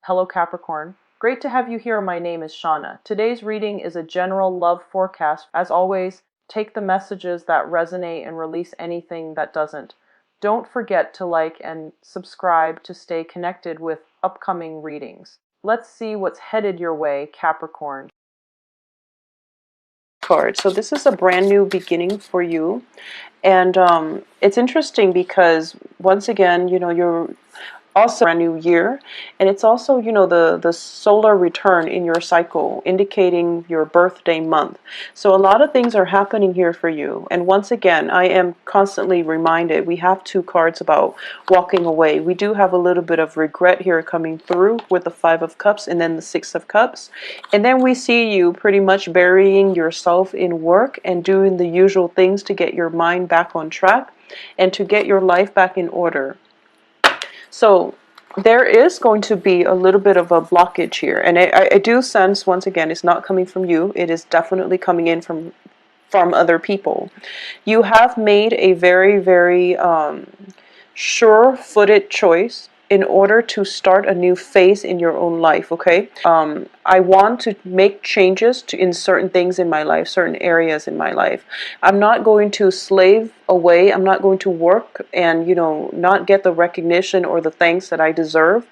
Hello Capricorn. Great to have you here. My name is Shauna. Today's reading is a general love forecast. As always, take the messages that resonate and release anything that doesn't. Don't forget to like and subscribe to stay connected with upcoming readings. Let's see what's headed your way, Capricorn. So this is a brand new beginning for you. And it's interesting because once again, you're also a new year, and it's also the solar return in your cycle, indicating your birthday month. So a lot of things are happening here for you, and once again I am constantly reminded we have two cards about walking away. We do have a little bit of regret here coming through with the Five of Cups and then the Six of Cups, and then we see you pretty much burying yourself in work and doing the usual things to get your mind back on track and to get your life back in order. So there is going to be a little bit of a blockage here, and I do sense, once again, it's not coming from you. It is definitely coming in from other people. You have made a very, very sure-footed choice in order to start a new phase in your own life, okay? I want to make changes in certain things in my life, certain areas in my life. I'm not going to slave away. I'm not going to work and, not get the recognition or the thanks that I deserve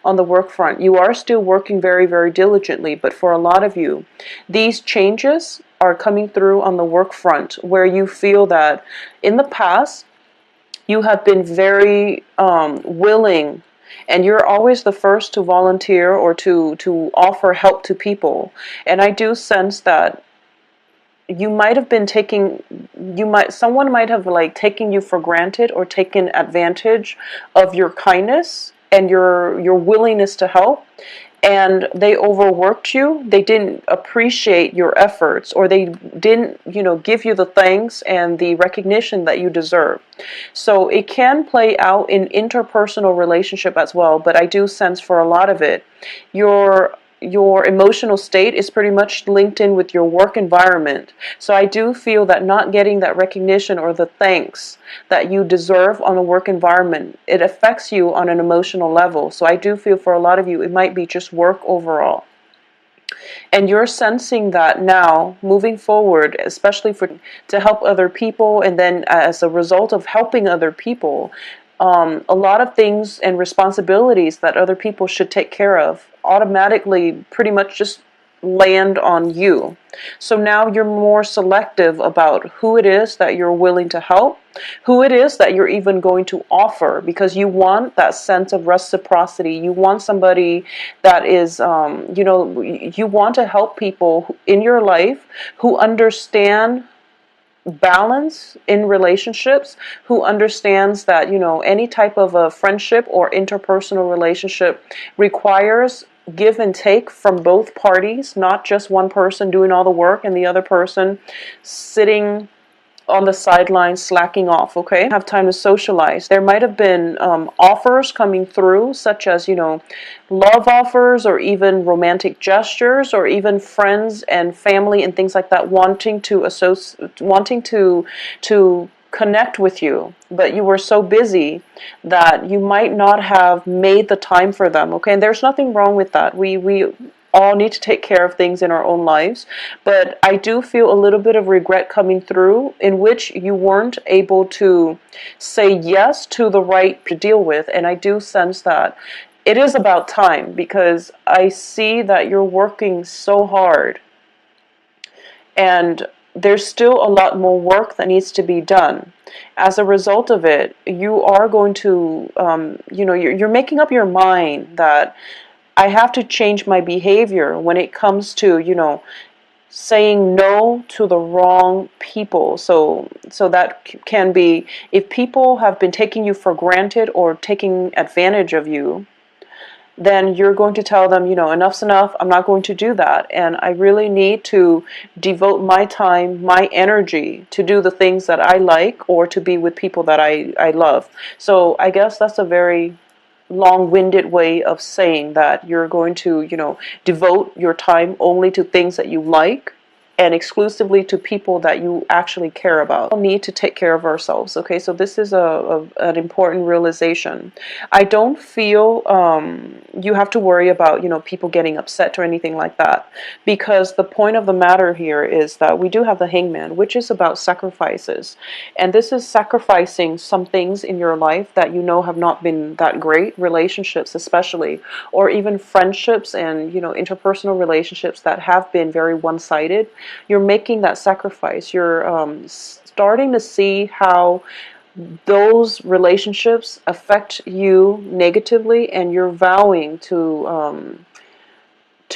on the work front. You are still working very, very diligently, but for a lot of you, these changes are coming through on the work front where you feel that in the past, you have been very willing, and you're always the first to volunteer or to offer help to people. And I do sense that you might have been someone might have taken you for granted or taken advantage of your kindness and your willingness to help, and they overworked you. They didn't appreciate your efforts, or they didn't, give you the thanks and the recognition that you deserve. So it can play out in interpersonal relationship as well, but I do sense for a lot of it, your emotional state is pretty much linked in with your work environment. So I do feel that not getting that recognition or the thanks that you deserve on a work environment, it affects you on an emotional level. So I do feel for a lot of you, it might be just work overall. And you're sensing that now, moving forward, especially to help other people, and then as a result of helping other people, a lot of things and responsibilities that other people should take care of automatically pretty much just land on you. So now you're more selective about who it is that you're willing to help, who it is that you're even going to offer, because you want that sense of reciprocity. You want somebody that is, you want to help people in your life who understand balance in relationships, who understands that any type of a friendship or interpersonal relationship requires give and take from both parties, not just one person doing all the work and the other person sitting on the sidelines slacking off, okay? Have time to socialize. There might have been offers coming through, such as, love offers, or even romantic gestures, or even friends and family and things like that wanting to connect with you, but you were so busy that you might not have made the time for them, okay? And there's nothing wrong with that. We all need to take care of things in our own lives, but I do feel a little bit of regret coming through in which you weren't able to say yes to the right to deal with. And I do sense that it is about time, because I see that you're working so hard and there's still a lot more work that needs to be done. As a result of it, you are going to, you're making up your mind that I have to change my behavior when it comes to, saying no to the wrong people. So that can be, if people have been taking you for granted or taking advantage of you, then you're going to tell them, enough's enough. I'm not going to do that. And I really need to devote my time, my energy to do the things that I like, or to be with people that I love. So I guess that's a very long-winded way of saying that you're going to, devote your time only to things that you like, and exclusively to people that you actually care about. We need to take care of ourselves, okay? So this is an important realization. I don't feel you have to worry about, people getting upset or anything like that, because the point of the matter here is that we do have the Hangman, which is about sacrifices. And this is sacrificing some things in your life that have not been that great, relationships especially, or even friendships and, interpersonal relationships that have been very one-sided. You're making that sacrifice. You're starting to see how those relationships affect you negatively, and you're vowing to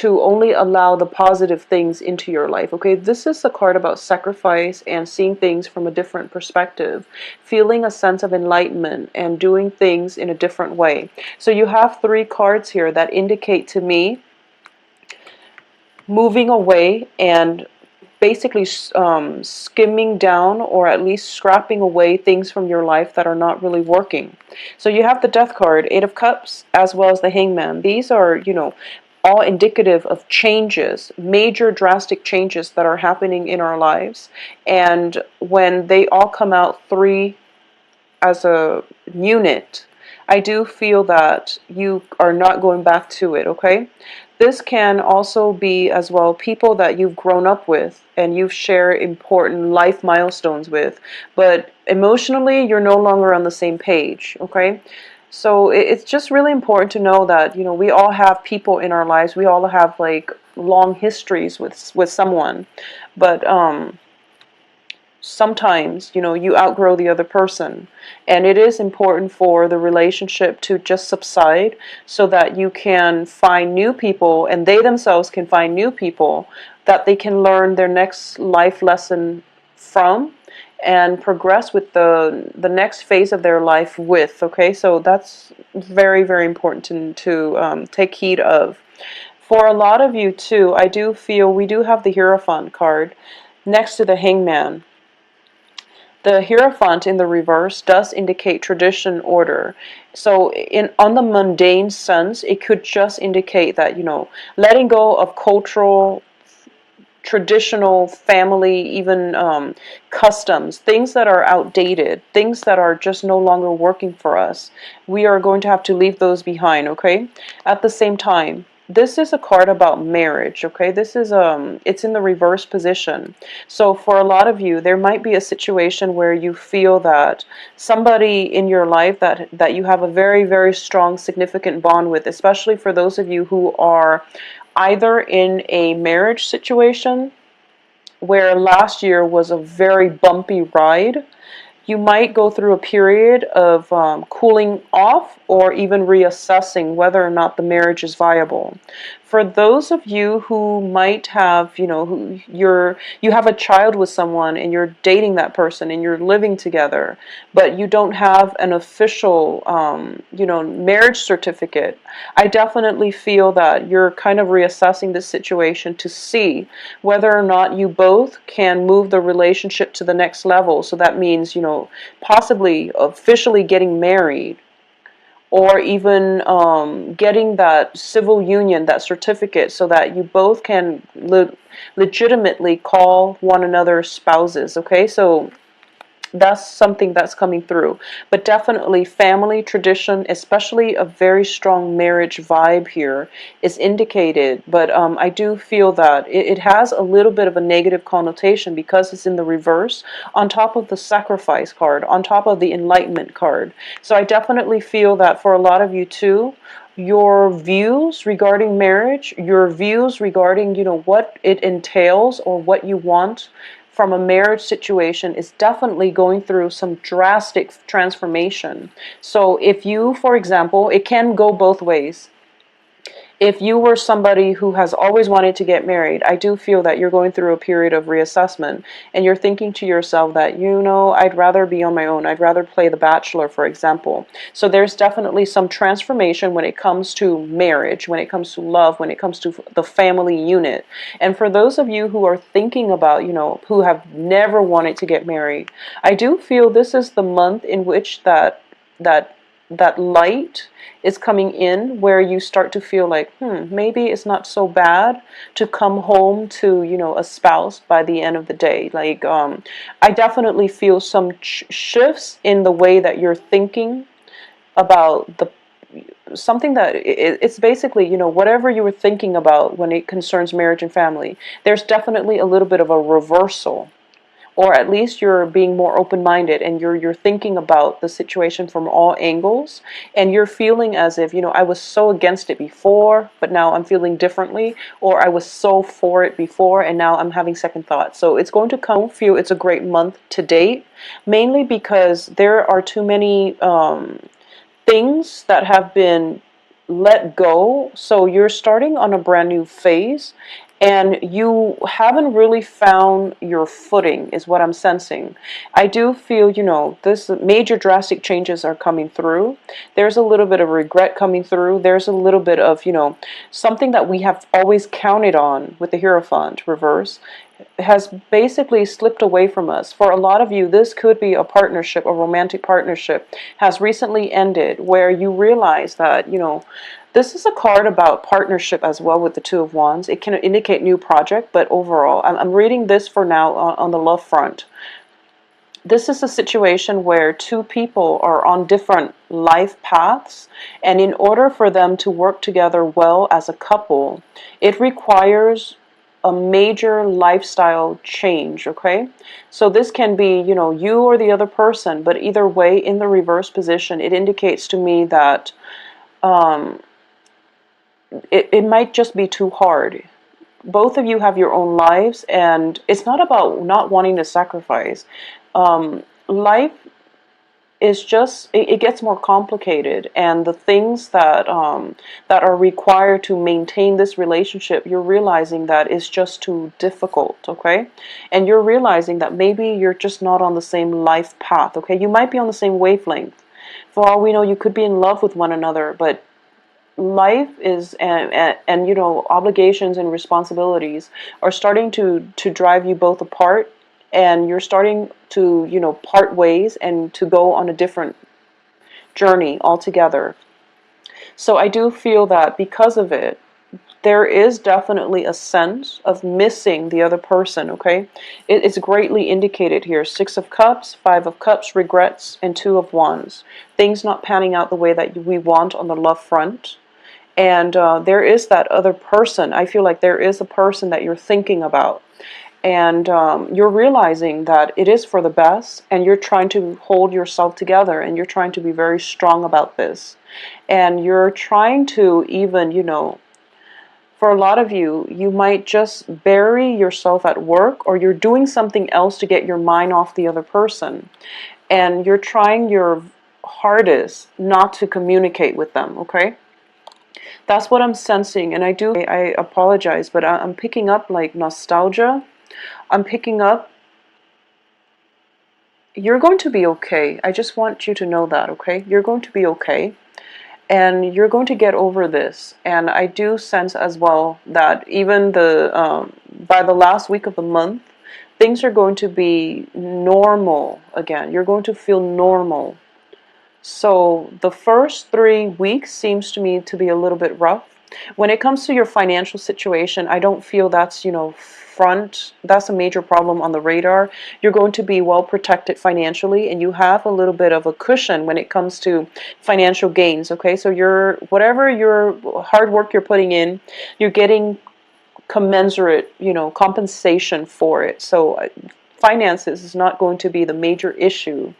only allow the positive things into your life. Okay, this is a card about sacrifice and seeing things from a different perspective, feeling a sense of enlightenment and doing things in a different way. So you have 3 cards here that indicate to me moving away and basically skimming down, or at least scrapping away things from your life that are not really working. So you have the Death card, 8 of Cups, as well as the Hangman. These are, all indicative of changes, major drastic changes that are happening in our lives. And when they all come out 3 as a unit, I do feel that you are not going back to it, okay? This can also be as well people that you've grown up with and you've shared important life milestones with, but emotionally you're no longer on the same page, okay? So it's just really important to know that, we all have people in our lives. We all have like long histories with someone, but sometimes, you outgrow the other person, and it is important for the relationship to just subside so that you can find new people, and they themselves can find new people that they can learn their next life lesson from and progress with the next phase of their life with, okay? So that's very, very important to take heed of. For a lot of you too, I do feel we do have the Hierophant card next to the Hangman. The Hierophant in the reverse does indicate tradition, order. So on the mundane sense, it could just indicate that, letting go of cultural, traditional, family, even customs, things that are outdated, things that are just no longer working for us. We are going to have to leave those behind, okay? At the same time, this is a card about marriage, okay? This is it's in the reverse position. So for a lot of you, there might be a situation where you feel that somebody in your life that you have a very, very strong, significant bond with, especially for those of you who are either in a marriage situation where last year was a very bumpy ride. You might go through a period of cooling off or even reassessing whether or not the marriage is viable. For those of you who might have, who you have a child with someone and you're dating that person and you're living together, but you don't have an official, marriage certificate, I definitely feel that you're kind of reassessing the situation to see whether or not you both can move the relationship to the next level. So that means, possibly officially getting married, or even getting that civil union, that certificate, so that you both can legitimately call one another spouses, okay? So that's something that's coming through. But definitely family tradition, especially a very strong marriage vibe here, is indicated. But I do feel that it has a little bit of a negative connotation because it's in the reverse, on top of the sacrifice card, on top of the enlightenment card. So I definitely feel that for a lot of you too, your views regarding marriage, your views regarding, what it entails or what you want from a marriage situation is definitely going through some drastic transformation. So if you, for example, it can go both ways. If you were somebody who has always wanted to get married, I do feel that you're going through a period of reassessment, and you're thinking to yourself that, I'd rather be on my own. I'd rather play the bachelor, for example. So there's definitely some transformation when it comes to marriage, when it comes to love, when it comes to the family unit. And for those of you who are thinking about, who have never wanted to get married, I do feel this is the month in which that that light is coming in, where you start to feel like, maybe it's not so bad to come home to, a spouse by the end of the day. Like, I definitely feel some shifts in the way that you're thinking about the something that it's basically, whatever you were thinking about when it concerns marriage and family, there's definitely a little bit of a reversal, or at least you're being more open-minded, and you're thinking about the situation from all angles, and you're feeling as if, I was so against it before, but now I'm feeling differently, or I was so for it before, and now I'm having second thoughts. So it's going to come. Feel it's a great month to date, mainly because there are too many things that have been let go. So you're starting on a brand new phase, and you haven't really found your footing, is what I'm sensing. I do feel, this major drastic changes are coming through. There's a little bit of regret coming through. There's a little bit of, something that we have always counted on with the Hierophant reverse has basically slipped away from us. For a lot of you, this could be a partnership, a romantic partnership has recently ended, where you realize that, this is a card about partnership as well with the Two of Wands. It can indicate new project, but overall, I'm reading this for now on the love front. This is a situation where two people are on different life paths, and in order for them to work together well as a couple, it requires a major lifestyle change, okay? So this can be, you or the other person, but either way, in the reverse position, it indicates to me that it might just be too hard. Both of you have your own lives, and it's not about not wanting to sacrifice. Life is just, it gets more complicated, and the things that that are required to maintain this relationship, you're realizing that it's just too difficult, okay? And you're realizing that maybe you're just not on the same life path, okay? You might be on the same wavelength. For all we know, you could be in love with one another, but life is, and obligations and responsibilities are starting to drive you both apart, and you're starting to part ways and to go on a different journey altogether. So I do feel that because of it, there is definitely a sense of missing the other person, okay? It's greatly indicated here. 6 of Cups, 5 of Cups, regrets, and 2 of Wands. Things not panning out the way that we want on the love front. And there is that other person. I feel like there is a person that you're thinking about. And you're realizing that it is for the best, and you're trying to hold yourself together, and you're trying to be very strong about this. And you're trying to even, for a lot of you, you might just bury yourself at work, or you're doing something else to get your mind off the other person. And you're trying your hardest not to communicate with them, okay? That's what I'm sensing, and I apologize, but I'm picking up like nostalgia. I'm picking up, you're going to be okay. I just want you to know that, okay? You're going to be okay, and you're going to get over this. And I do sense as well that even by the last week of the month, things are going to be normal again. You're going to feel normal. So the first 3 weeks seems to me to be a little bit rough. When it comes to your financial situation, I don't feel that's, that's a major problem on the radar. You're going to be well protected financially, and you have a little bit of a cushion when it comes to financial gains, okay? So whatever your hard work you're putting in, you're getting commensurate, compensation for it. So finances is not going to be the major issue,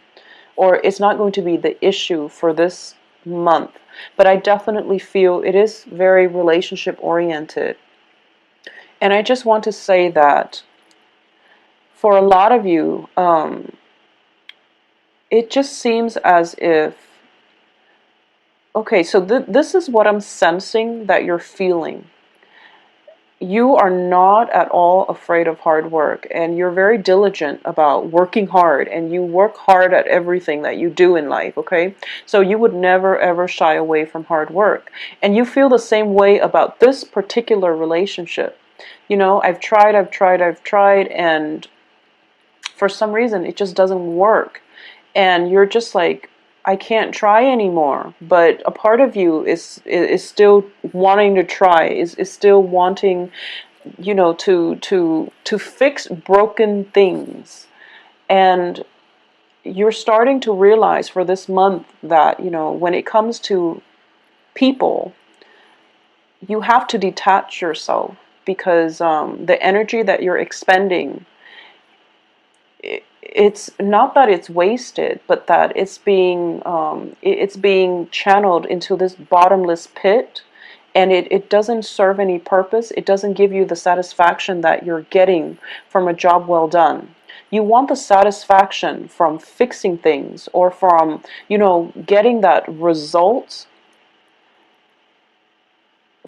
or it's not going to be the issue for this month. But I definitely feel it is very relationship oriented. And I just want to say that for a lot of you, it just seems as if, okay, so this is what I'm sensing that you're feeling. You are not at all afraid of hard work, and you're very diligent about working hard, and you work hard at everything that you do in life, okay? So you would never ever shy away from hard work. And you feel the same way about this particular relationship. I've tried, and for some reason it just doesn't work. And you're just like, I can't try anymore. But a part of you is still wanting to try, is still wanting, to fix broken things. And you're starting to realize for this month that, when it comes to people, you have to detach yourself, because the energy that you're expending, it's not that it's wasted, but that it's being channeled into this bottomless pit, and it doesn't serve any purpose. It doesn't give you the satisfaction that you're getting from a job well done. You want the satisfaction from fixing things, or from, getting that result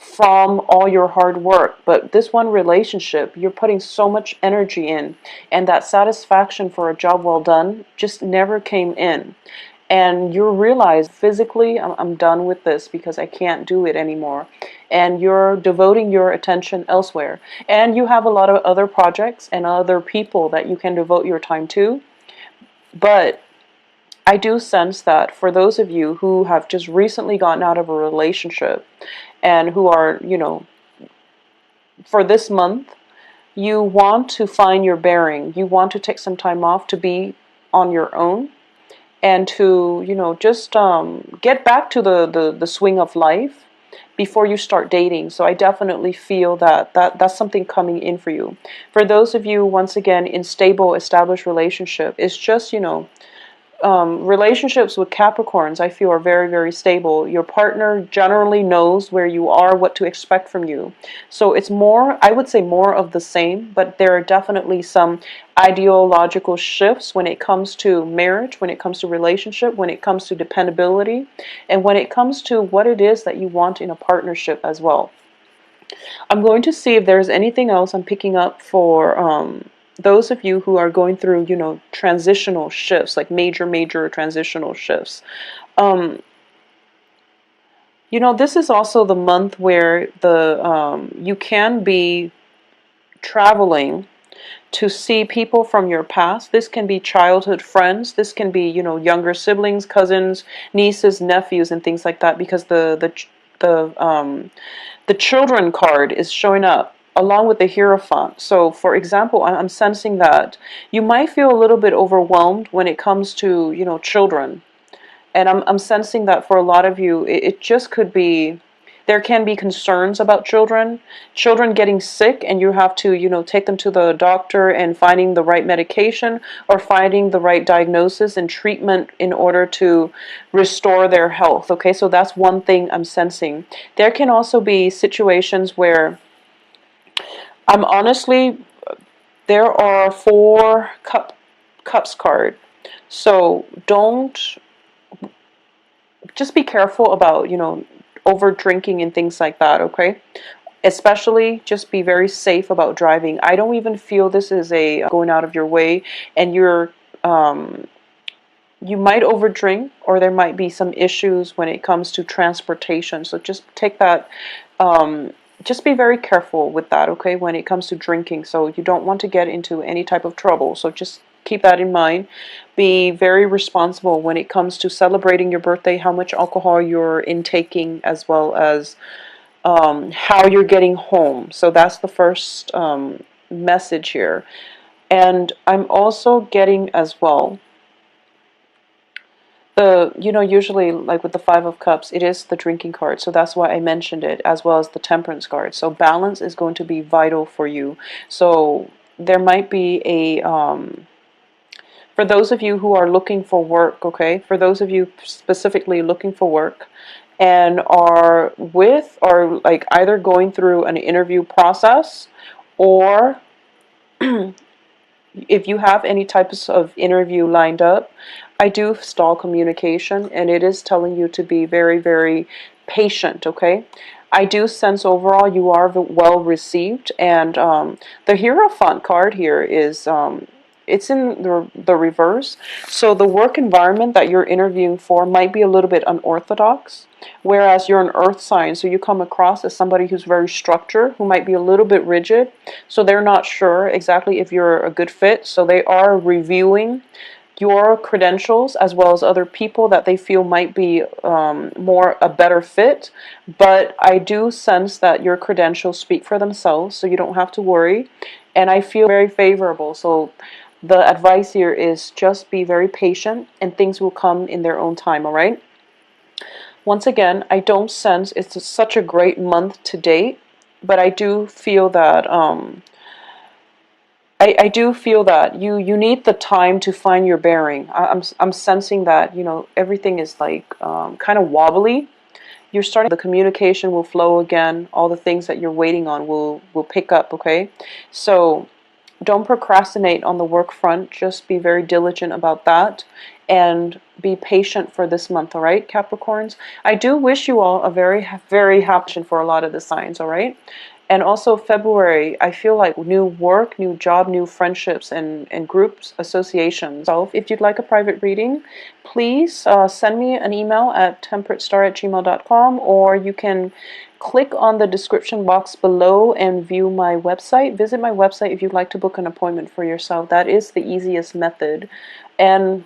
from all your hard work. But this one relationship, you're putting so much energy in, and that satisfaction for a job well done just never came in. And you realize physically, I'm done with this because I can't do it anymore. And you're devoting your attention elsewhere. And you have a lot of other projects and other people that you can devote your time to. But I do sense that for those of you who have just recently gotten out of a relationship, and who are, for this month, you want to find your bearing. You want to take some time off to be on your own, and to, just get back to the swing of life before you start dating. So I definitely feel that's something coming in for you. For those of you, once again, in stable, established relationship, it's just, relationships with Capricorns, I feel, are very, very stable. Your partner generally knows where you are, what to expect from you. So it's more, I would say, more of the same, but there are definitely some ideological shifts when it comes to marriage, when it comes to relationship, when it comes to dependability, and when it comes to what it is that you want in a partnership as well. I'm going to see if there's anything else I'm picking up for those of you who are going through, transitional shifts, like major, major transitional shifts. This is also the month where you can be traveling to see people from your past. This can be childhood friends. This can be, younger siblings, cousins, nieces, nephews, and things like that. Because the children card is showing up along with the Hierophant. So, for example, I'm sensing that you might feel a little bit overwhelmed when it comes to, children. And I'm sensing that for a lot of you, it just could be, there can be concerns about children getting sick, and you have to, take them to the doctor and finding the right medication, or finding the right diagnosis and treatment in order to restore their health. Okay, so that's one thing I'm sensing. There can also be situations where I'm honestly, there are 4 cups card. So just be careful about, over drinking and things like that, okay? Especially just be very safe about driving. I don't even feel this is a going out of your way, and you might overdrink, or there might be some issues when it comes to transportation. So just take that, just be very careful with that, okay, when it comes to drinking. So you don't want to get into any type of trouble. So just keep that in mind. Be very responsible when it comes to celebrating your birthday, how much alcohol you're intaking, as well as how you're getting home. So that's the first message here. And I'm also getting as well, usually, like with the 5 of Cups, it is the drinking card. So that's why I mentioned it, as well as the Temperance card. So balance is going to be vital for you. So there might be for those of you who are looking for work, okay, for those of you specifically looking for work, and are like either going through an interview process, or if you have any types of interview lined up, I do stall communication, and it is telling you to be very, very patient, okay? I do sense overall you are well received, and the Hierophant card here is, it's in the reverse. So the work environment that you're interviewing for might be a little bit unorthodox, whereas you're an earth sign, so you come across as somebody who's very structured, who might be a little bit rigid. So they're not sure exactly if you're a good fit. So they are reviewing your credentials as well as other people that they feel might be a better fit. But I do sense that your credentials speak for themselves, so you don't have to worry. And I feel very favorable. So the advice here is just be very patient and things will come in their own time, all right? Once again, I don't sense it's such a great month to date, but I do feel that I do feel that you need the time to find your bearing. I'm sensing that, you know, everything is like kind of wobbly. You're starting, the communication will flow again. All the things that you're waiting on will pick up, okay? So don't procrastinate on the work front. Just be very diligent about that and be patient for this month, all right, Capricorns? I do wish you all a very, very happy for a lot of the signs, all right? And also February, I feel like new work, new job, new friendships, and groups, associations. So if you'd like a private reading, please send me an email at temperatestar@gmail.com, or you can click on the description box below and view my website. Visit my website if you'd like to book an appointment for yourself. That is the easiest method. And